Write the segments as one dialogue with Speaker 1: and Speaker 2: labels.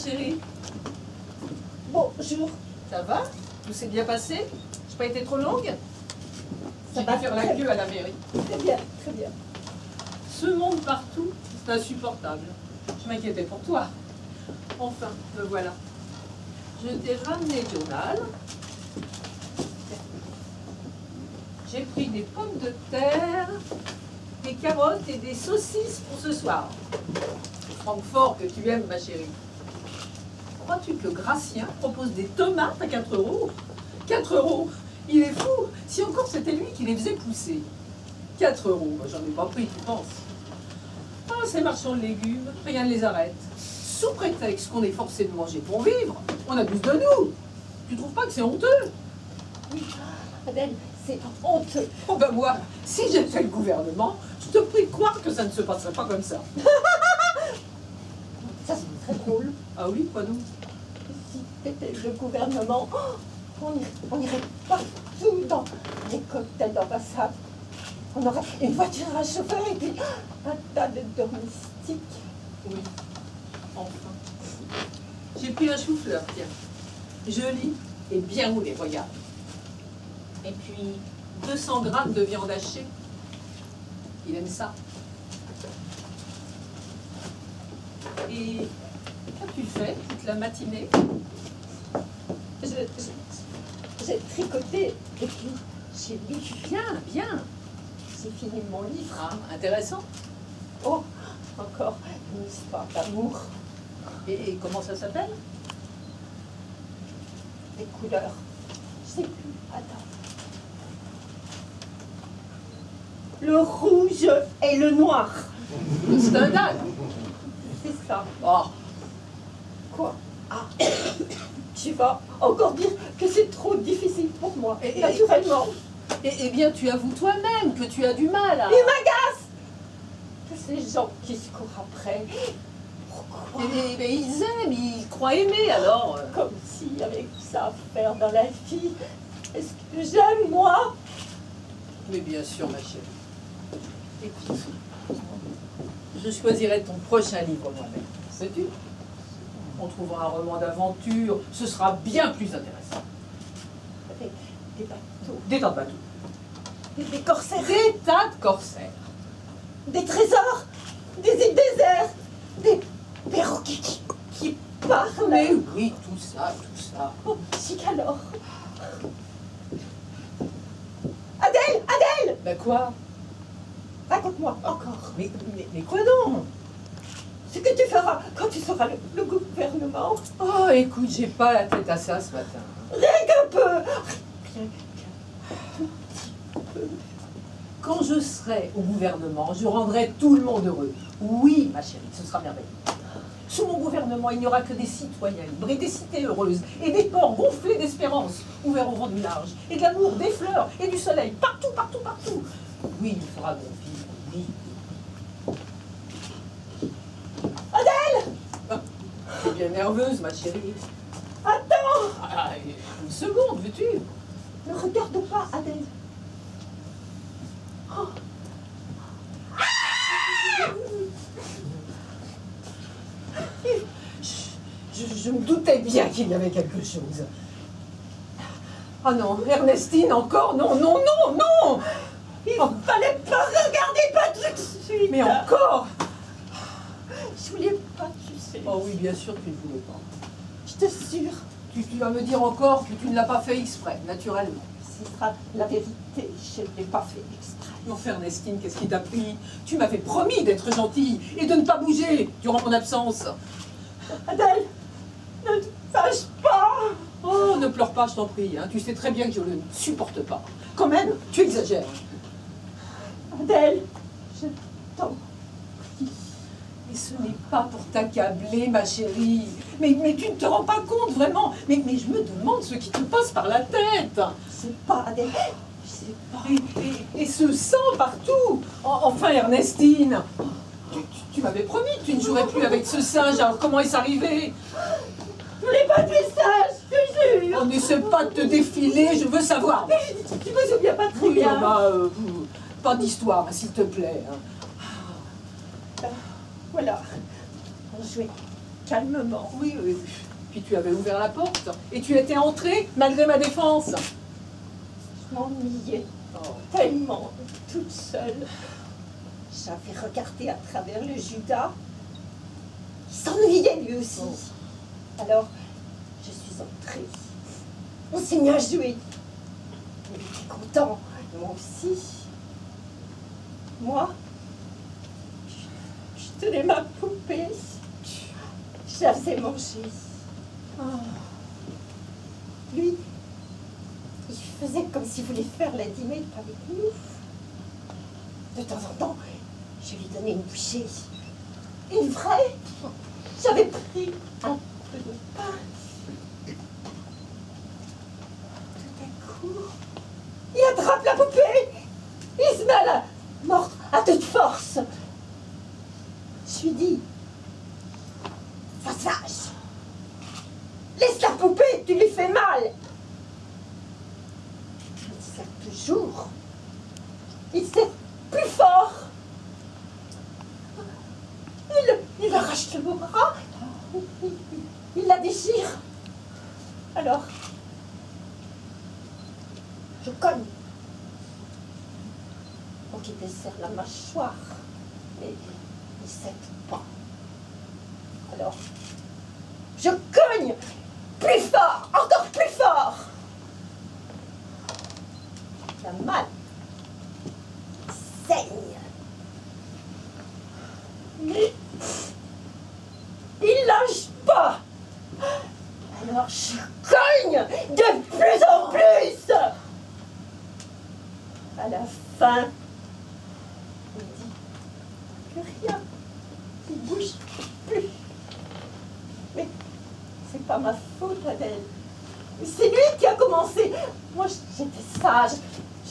Speaker 1: chérie?
Speaker 2: Bonjour.
Speaker 1: Ça va? Tout s'est bien passé? J'ai pas été trop longue?
Speaker 2: Ça
Speaker 1: J'ai
Speaker 2: va
Speaker 1: dû faire la
Speaker 2: très
Speaker 1: queue à la mairie.
Speaker 2: Très bien, très bien.
Speaker 1: Ce monde partout, c'est insupportable. Je m'inquiétais pour toi. Enfin, me voilà. Je t'ai ramené le journal. J'ai pris des pommes de terre, des carottes et des saucisses pour ce soir. Francfort que tu aimes, ma chérie. Crois-tu que Gratien propose des tomates à 4 €? 4 €? Il est fou. Si encore c'était lui qui les faisait pousser. 4 €, moi j'en ai pas pris, tu penses? Ah, ces marchands de légumes, rien ne les arrête. Sous prétexte qu'on est forcé de manger pour vivre, on abuse de nous. Tu trouves pas que c'est honteux?
Speaker 2: Oui, Adèle, c'est honteux.
Speaker 1: Oh ben moi, si j'étais le gouvernement, je te prie de croire que ça ne se passerait pas comme ça.
Speaker 2: Ça, c'est très drôle.
Speaker 1: Ah oui, quoi donc?
Speaker 2: Si c'était le gouvernement, on irait partout dans les cocktails d'ambassade. On aurait une voiture à chauffeur et puis un tas de domestiques.
Speaker 1: Oui, enfin. J'ai pris un chou-fleur, tiens. Joli et bien roulé, regarde. Et puis, 200 grammes de viande hachée. Il aime ça. Et qu'as-tu fait toute la matinée?
Speaker 2: J'ai tricoté et puis j'ai lu.
Speaker 1: Bien, bien.
Speaker 2: J'ai fini mon livre.
Speaker 1: Ah, intéressant.
Speaker 2: Oh, encore une histoire d'amour.
Speaker 1: Et comment ça s'appelle?
Speaker 2: Des couleurs. Je sais plus. Attends. Le rouge et le noir.
Speaker 1: C'est un dague.
Speaker 2: C'est ça.
Speaker 1: Oh,
Speaker 2: Quoi? Ah, tu vas encore dire que c'est trop difficile pour moi.
Speaker 1: Et-
Speaker 2: Naturellement.
Speaker 1: eh bien, tu avoues toi-même que tu as du mal à...
Speaker 2: Il m'agace que ces gens qui se courent après. Pourquoi?
Speaker 1: Mais ils aiment, ils croient aimer, alors...
Speaker 2: Comme s'il y avait ça à faire dans la vie. Est-ce que j'aime, moi?
Speaker 1: Mais bien sûr, ma chérie. Écoute, je choisirai ton prochain livre moi-même. Sais-tu? On trouvera un roman d'aventure, ce sera bien plus intéressant.
Speaker 2: Des bateaux,
Speaker 1: Des tas de bateaux.
Speaker 2: des corsaires,
Speaker 1: Des tas de corsaires.
Speaker 2: des trésors, des îles désertes, des perroquets qui parlent.
Speaker 1: Mais oui, tout ça, tout ça.
Speaker 2: Oh, alors. Adèle, Adèle,
Speaker 1: Ben quoi?
Speaker 2: raconte-moi encore
Speaker 1: Mais quoi donc?
Speaker 2: ce que tu feras quand tu seras le gouvernement.
Speaker 1: Oh, écoute, j'ai pas la tête à ça ce matin.
Speaker 2: Rien qu'un peu. Rien qu'un tout petit peu.
Speaker 1: Quand je serai au gouvernement, je rendrai tout le monde heureux. Oui, ma chérie, ce sera merveilleux. Sous mon gouvernement, il n'y aura que des citoyens libres et des cités heureuses et des ports gonflés d'espérance, ouverts au vent du large, et de l'amour, des fleurs et du soleil, partout, partout, partout. Oui, il fera bon vivre, oui.
Speaker 2: Adèle,
Speaker 1: Ah, t'es bien nerveuse, ma chérie.
Speaker 2: attends.
Speaker 1: Ah, une seconde, veux-tu?
Speaker 2: Ne regarde pas, Adèle. Oh.
Speaker 1: Je me doutais bien qu'il y avait quelque chose. Ah non, Ernestine, encore? Non, non, non, non!
Speaker 2: Il fallait pas regarder, pas tout de suite.
Speaker 1: Mais encore!
Speaker 2: Je voulais pas, tu sais.
Speaker 1: Oh oui, bien sûr que tu ne voulais pas.
Speaker 2: Je t'assure,
Speaker 1: Tu vas me dire encore que tu ne l'as pas fait exprès, naturellement.
Speaker 2: ce sera la vérité. Je ne l'ai pas fait exprès.
Speaker 1: Enfin, Ernestine, qu'est-ce qui t'a pris? Tu m'avais promis d'être gentille et de ne pas bouger durant mon absence.
Speaker 2: Adèle, ne te fâche pas.
Speaker 1: Oh, ne pleure pas, je t'en prie. Hein. Tu sais très bien que je ne supporte pas. Quand même, tu exagères.
Speaker 2: Adèle, je t'en prie.
Speaker 1: Mais ce n'est pas pour t'accabler, ma chérie. Mais tu ne te rends pas compte, vraiment. Mais je me demande ce qui te passe par la tête.
Speaker 2: C'est pas Adèle. Je sais pas.
Speaker 1: Et ce sang partout. Enfin, Ernestine, tu m'avais promis que tu ne jouerais plus avec ce singe. Alors comment est-ce arrivé?
Speaker 2: Je voulais pas de message, je te jure.
Speaker 1: On n'essaie pas de te défiler, je veux savoir.
Speaker 2: Tu me souviens pas très
Speaker 1: Oui,
Speaker 2: bien.
Speaker 1: pas d'histoire, s'il te plaît. Hein.
Speaker 2: Voilà. On jouait calmement.
Speaker 1: Oui, oui. Puis tu avais ouvert la porte et tu étais entrée malgré ma défense.
Speaker 2: Je m'ennuyais tellement, toute seule. J'avais regardé à travers le Judas. Il s'ennuyait lui aussi. Alors, je suis entrée. On s'est mis à jouer. Il était content, et moi aussi. Moi, je tenais ma poupée. Je la faisais manger. Lui, il faisait comme s'il voulait faire la dîner avec nous. De temps en temps, je lui donnais une bouchée. Une vraie. J'avais pris un peu de pain. Tout à coup, il attrape la poupée. Il se met à la mordre à toute force. Je lui dis, sois sage. Laisse la poupée, tu lui fais mal. Il serre toujours. Il serre plus fort. Il arrache le bras. Il la déchire. Alors, je cogne pour qu'il desserre la mâchoire. Mais il ne cède pas. Alors, je cogne plus fort, encore plus fort. La mal saigne. Mais il lâche pas. Alors je cogne de plus en plus. À la fin, il dit plus rien. Il bouge plus. Mais c'est pas ma faute, Adèle. C'est lui qui a commencé. Moi, j'étais sage.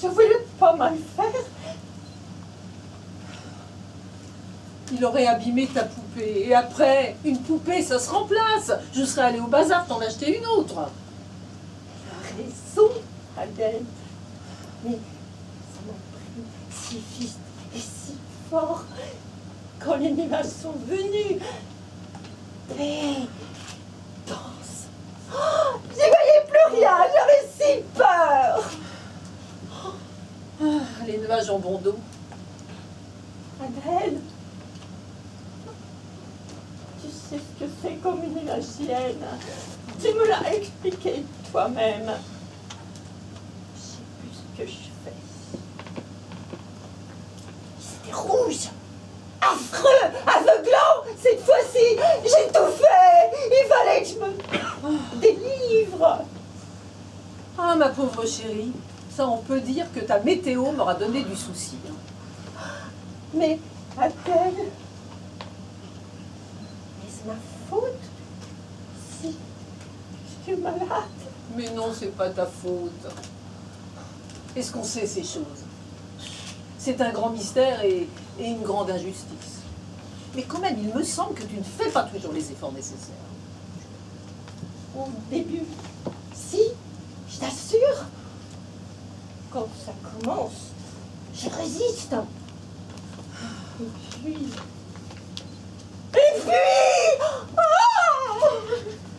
Speaker 2: Je voulais pas mal faire.
Speaker 1: Il aurait abîmé ta poupée. Et après, une poupée, ça se remplace. Je serais allée au bazar t'en acheter une autre.
Speaker 2: Tu as raison, Adèle. Mais ça m'a pris si vite et si fort quand les nuages sont venus. Et danse. Oh, j'y voyais plus rien. J'avais si peur.
Speaker 1: Ah, les nuages en bon dos.
Speaker 2: Adèle, tu sais ce que c'est comme une élagienne. Tu me l'as expliqué toi-même. Je sais plus ce que je fais. C'était rouge, affreux, aveuglant. Cette fois-ci, j'ai tout fait. Il fallait que je me délivre.
Speaker 1: Ah, ma pauvre chérie, ça on peut dire que ta météo m'aura donné du souci.
Speaker 2: Mais, Adèle, est-ce ma faute si je suis malade?
Speaker 1: Mais non, c'est pas ta faute. Est-ce qu'on sait ces choses? C'est un grand mystère et une grande injustice. Mais quand même, il me semble que tu ne fais pas toujours les efforts nécessaires.
Speaker 2: Au début, si, je t'assure. Quand ça commence, je résiste. Et puis...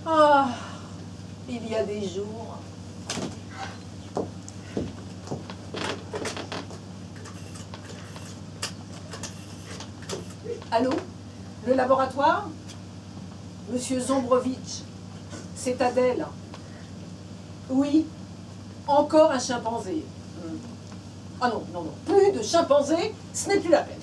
Speaker 1: Ah, il y a des jours. Allô? Le laboratoire? Monsieur Zombrovitch, c'est Adèle. Oui, encore un chimpanzé. Ah non, non, non, plus de chimpanzés, ce n'est plus la peine.